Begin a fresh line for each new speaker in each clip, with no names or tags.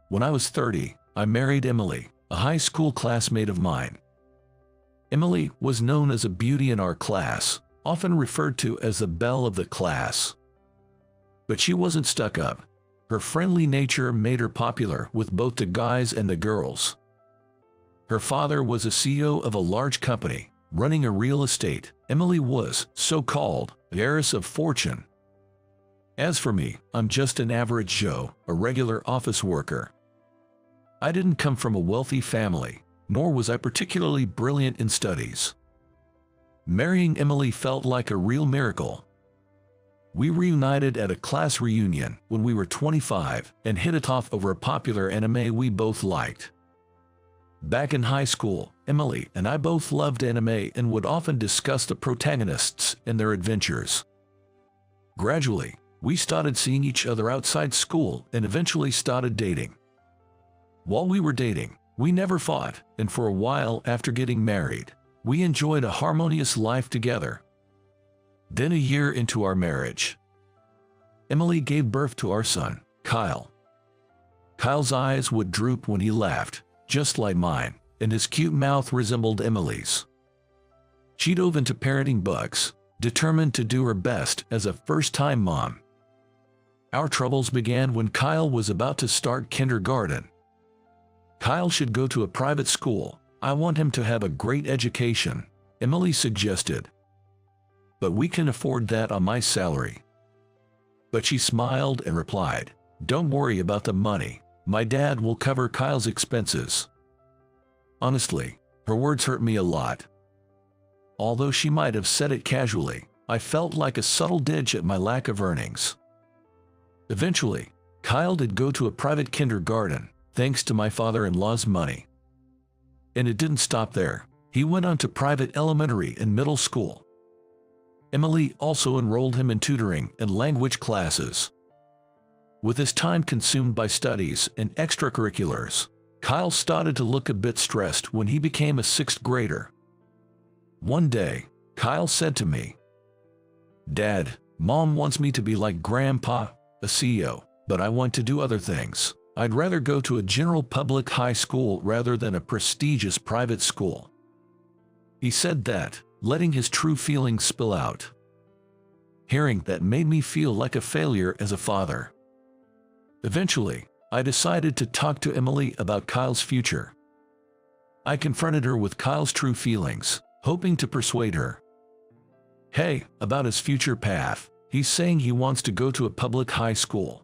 When I was 30, I married Emily, a high school classmate of mine. Emily was known as a beauty in our class, often referred to as the belle of the class. But she wasn't stuck up. Her friendly nature made her popular with both the guys and the girls. Her father was a CEO of a large company, running a real estate. Emily was, so-called, the heiress of fortune. As for me, I'm just an average Joe, a regular office worker. I didn't come from a wealthy family, nor was I particularly brilliant in studies. Marrying Emily felt like a real miracle. We reunited at a class reunion when we were 25 and hit it off over a popular anime we both liked. Back in high school, Emily and I both loved anime and would often discuss the protagonists and their adventures. Gradually, we started seeing each other outside school and eventually started dating. While we were dating, we never fought, and for a while after getting married, we enjoyed a harmonious life together. Then a year into our marriage, Emily gave birth to our son, Kyle. Kyle's eyes would droop when he laughed, just like mine, and his cute mouth resembled Emily's. She dove into parenting books, determined to do her best as a first-time mom. Our troubles began when Kyle was about to start kindergarten. Kyle should go to a private school. I want him to have a great education, Emily suggested. But we can afford that on my salary. But she smiled and replied, "Don't worry about the money. My dad will cover Kyle's expenses." Honestly, her words hurt me a lot. Although she might have said it casually, I felt like a subtle dig at my lack of earnings. Eventually, Kyle did go to a private kindergarten, thanks to my father-in-law's money. And it didn't stop there. He went on to private elementary and middle school. Emily also enrolled him in tutoring and language classes. With his time consumed by studies and extracurriculars, Kyle started to look a bit stressed when he became a 6th grader. One day, Kyle said to me, "Dad, Mom wants me to be like Grandpa, a CEO, but I want to do other things. I'd rather go to a general public high school rather than a prestigious private school." He said that, letting his true feelings spill out. Hearing that made me feel like a failure as a father. Eventually, I decided to talk to Emily about Kyle's future. I confronted her with Kyle's true feelings, hoping to persuade her. "Hey, about his future path, he's saying he wants to go to a public high school."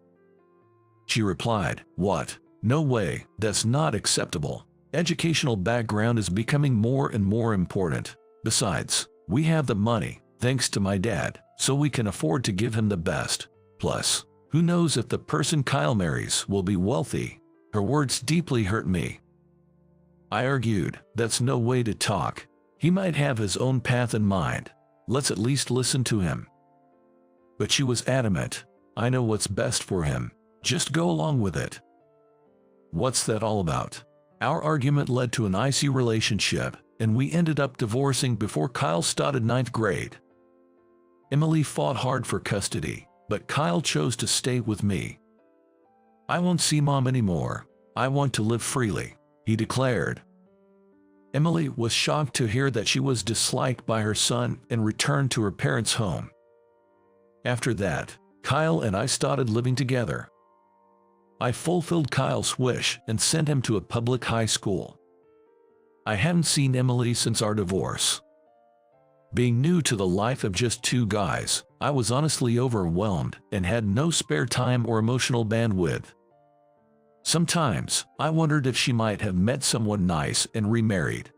She replied, "What? No way, that's not acceptable. Educational background is becoming more and more important. Besides, we have the money, thanks to my dad, so we can afford to give him the best. Plus, who knows if the person Kyle marries will be wealthy?" Her words deeply hurt me. I argued, "That's no way to talk. He might have his own path in mind. Let's at least listen to him." But she was adamant. "I know what's best for him. Just go along with it." What's that all about? Our argument led to an icy relationship, and we ended up divorcing before Kyle started 9th grade. Emily fought hard for custody, but Kyle chose to stay with me. "I won't see Mom anymore. I want to live freely," he declared. Emily was shocked to hear that she was disliked by her son and returned to her parents' home. After that, Kyle and I started living together. I fulfilled Kyle's wish and sent him to a public high school. I hadn't seen Emily since our divorce. Being new to the life of just 2 guys, I was honestly overwhelmed and had no spare time or emotional bandwidth. Sometimes, I wondered if she might have met someone nice and remarried.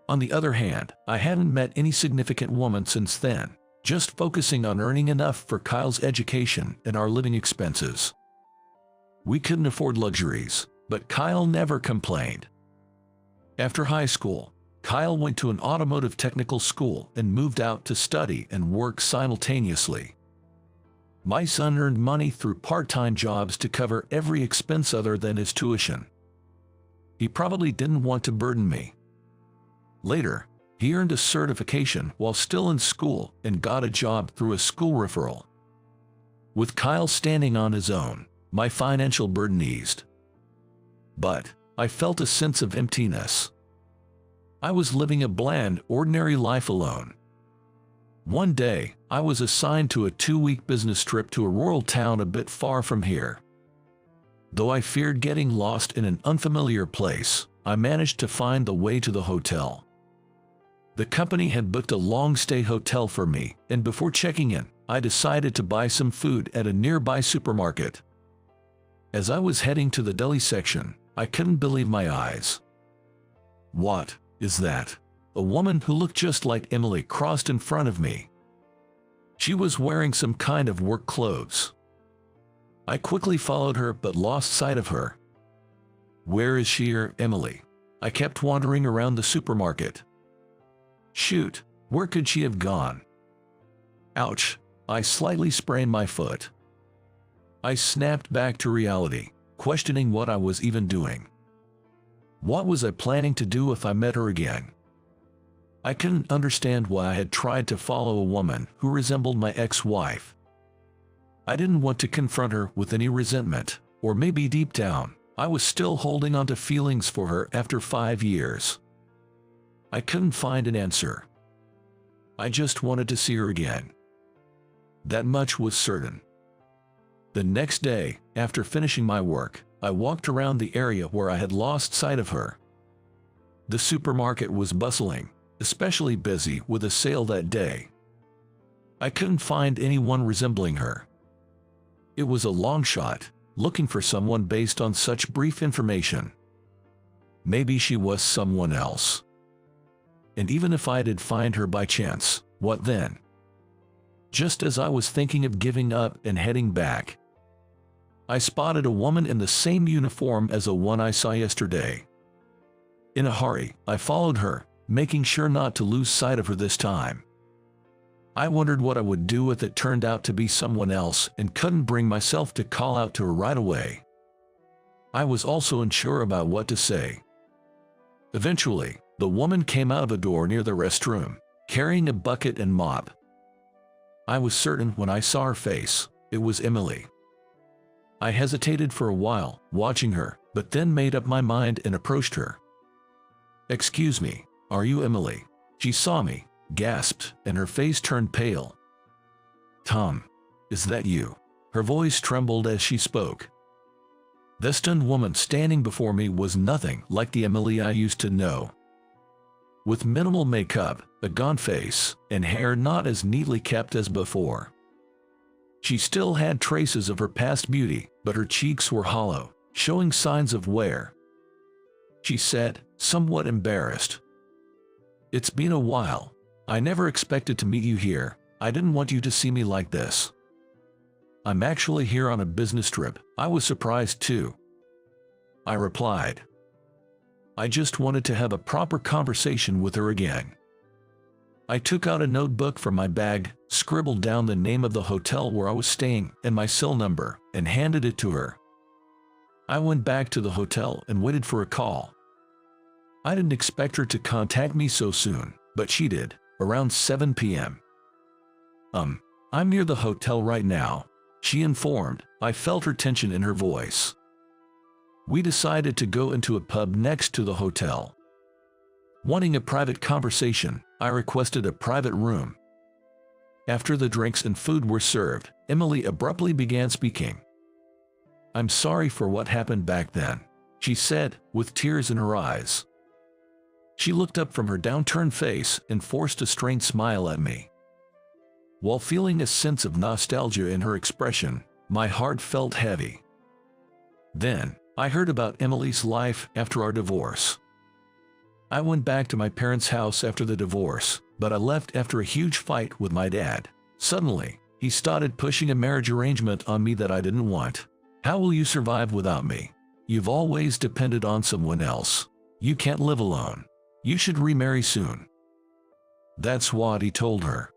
On the other hand, I hadn't met any significant woman since then, just focusing on earning enough for Kyle's education and our living expenses. We couldn't afford luxuries, but Kyle never complained. After high school, Kyle went to an automotive technical school and moved out to study and work simultaneously. My son earned money through part-time jobs to cover every expense other than his tuition. He probably didn't want to burden me. Later, he earned a certification while still in school and got a job through a school referral. With Kyle standing on his own, my financial burden eased. but I felt a sense of emptiness. I was living a bland, ordinary life alone. One day, I was assigned to a 2-week business trip to a rural town a bit far from here. Though I feared getting lost in an unfamiliar place, I managed to find the way to the hotel. The company had booked a long-stay hotel for me, and before checking in, I decided to buy some food at a nearby supermarket. As I was heading to the deli section, I couldn't believe my eyes. What is that? A woman who looked just like Emily crossed in front of me. She was wearing some kind of work clothes. I quickly followed her but lost sight of her. Where is she or Emily? I kept wandering around the supermarket. Shoot, where could she have gone? Ouch, I slightly sprained my foot. I snapped back to reality, questioning what I was even doing. What was I planning to do if I met her again? I couldn't understand why I had tried to follow a woman who resembled my ex-wife. I didn't want to confront her with any resentment, or maybe deep down, I was still holding on to feelings for her after 5 years. I couldn't find an answer. I just wanted to see her again. That much was certain. The next day, after finishing my work, I walked around the area where I had lost sight of her. The supermarket was bustling, especially busy with a sale that day. I couldn't find anyone resembling her. It was a long shot, looking for someone based on such brief information. Maybe she was someone else. And even if I did find her by chance, what then? Just as I was thinking of giving up and heading back, I spotted a woman in the same uniform as the one I saw yesterday. In a hurry, I followed her, making sure not to lose sight of her this time. I wondered what I would do if it turned out to be someone else and couldn't bring myself to call out to her right away. I was also unsure about what to say. Eventually, the woman came out of a door near the restroom, carrying a bucket and mop. I was certain when I saw her face, it was Emily. I hesitated for a while, watching her, but then made up my mind and approached her. "Excuse me, are you Emily?" She saw me, gasped, and her face turned pale. "Tom, is that you?" Her voice trembled as she spoke. The stunned woman standing before me was nothing like the Emily I used to know. With minimal makeup, a gaunt face, and hair not as neatly kept as before. She still had traces of her past beauty, but her cheeks were hollow, showing signs of wear. She said, somewhat embarrassed, "It's been a while. I never expected to meet you here. I didn't want you to see me like this. I'm actually here on a business trip." I was surprised too. I replied. I just wanted to have a proper conversation with her again. I took out a notebook from my bag, scribbled down the name of the hotel where I was staying and my cell number, and handed it to her. I went back to the hotel and waited for a call. I didn't expect her to contact me so soon, but she did, around 7 p.m. I'm near the hotel right now," she informed. I felt her tension in her voice. We decided to go into a pub next to the hotel. Wanting a private conversation, I requested a private room. After the drinks and food were served, Emily abruptly began speaking. "I'm sorry for what happened back then," she said, with tears in her eyes. She looked up from her downturned face and forced a strained smile at me. While feeling a sense of nostalgia in her expression, my heart felt heavy. Then, I heard about Emily's life after our divorce. I went back to my parents' house after the divorce, but I left after a huge fight with my dad. Suddenly, he started pushing a marriage arrangement on me that I didn't want. "How will you survive without me? You've always depended on someone else. You can't live alone. You should remarry soon." That's what he told her.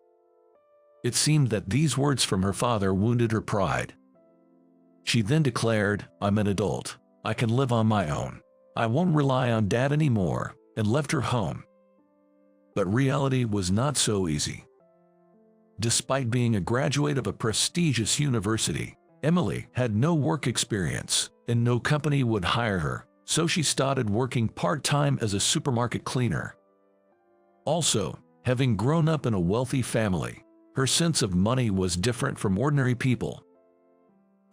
It seemed that these words from her father wounded her pride. She then declared, "I'm an adult. I can live on my own. I won't rely on Dad anymore," and left her home. But reality was not so easy. Despite being a graduate of a prestigious university, Emily had no work experience, and no company would hire her. so she started working part-time as a supermarket cleaner. Also, having grown up in a wealthy family, her sense of money was different from ordinary people.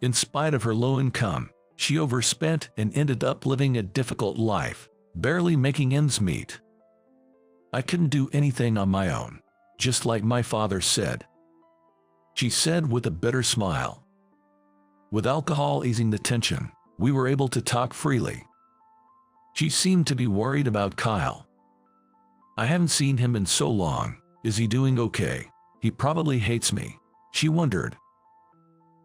In spite of her low income, she overspent and ended up living a difficult life, barely making ends meet. "I couldn't do anything on my own, just like my father said," she said with a bitter smile. With alcohol easing the tension, we were able to talk freely. She seemed to be worried about Kyle. "I haven't seen him in so long. Is he doing okay? He probably hates me," she wondered.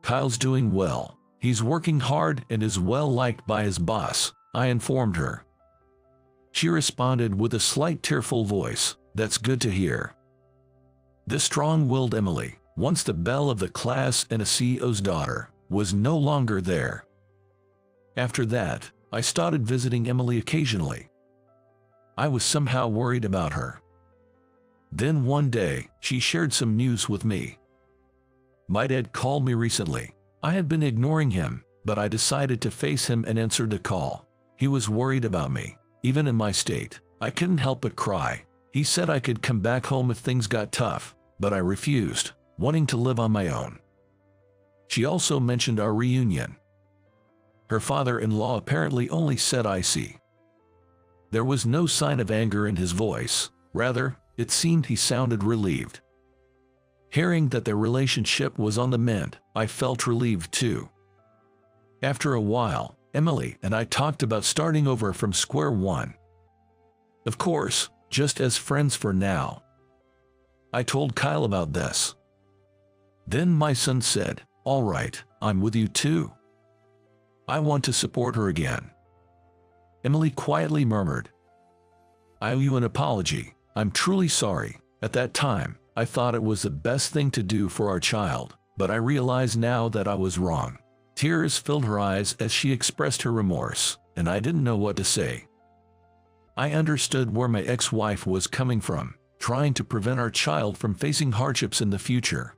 "Kyle's doing well. He's working hard and is well liked by his boss," I informed her. She responded with a slight tearful voice, "That's good to hear." This strong-willed Emily, once the belle of the class and a CEO's daughter, was no longer there. After that, I started visiting Emily occasionally. I was somehow worried about her. Then one day, she shared some news with me. "My dad called me recently. I had been ignoring him, but I decided to face him and answered the call. He was worried about me. Even in my state, I couldn't help but cry. He said I could come back home if things got tough, but I refused, wanting to live on my own." She also mentioned our reunion. Her father-in-law apparently only said "I see." There was no sign of anger in his voice. Rather, it seemed he sounded relieved. Hearing that their relationship was on the mend, I felt relieved too. After a while, Emily and I talked about starting over from square one. Of course, just as friends for now. I told Kyle about this. Then my son said, "All right, I'm with you too. I want to support her again." Emily quietly murmured, "I owe you an apology. I'm truly sorry. At that time, I thought it was the best thing to do for our child, but I realize now that I was wrong." Tears filled her eyes as she expressed her remorse, and I didn't know what to say. I understood where my ex-wife was coming from, trying to prevent our child from facing hardships in the future.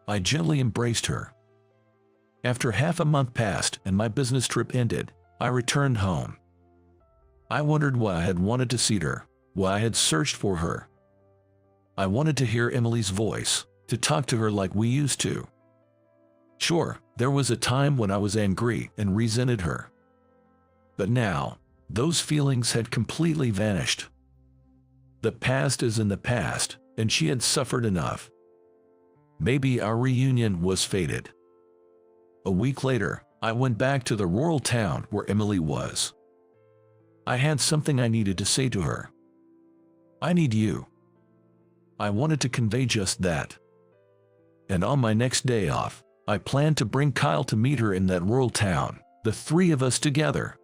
I gently embraced her. After half a month passed and my business trip ended, I returned home. I wondered why I had wanted to see her, why I had searched for her. I wanted to hear Emily's voice, to talk to her like we used to. Sure, there was a time when I was angry and resented her. But now, those feelings had completely vanished. The past is in the past, and she had suffered enough. Maybe our reunion was fated. A week later, I went back to the rural town where Emily was. I had something I needed to say to her. "I need you." I wanted to convey just that. And on my next day off, I planned to bring Kyle to meet her in that rural town, the three of us together.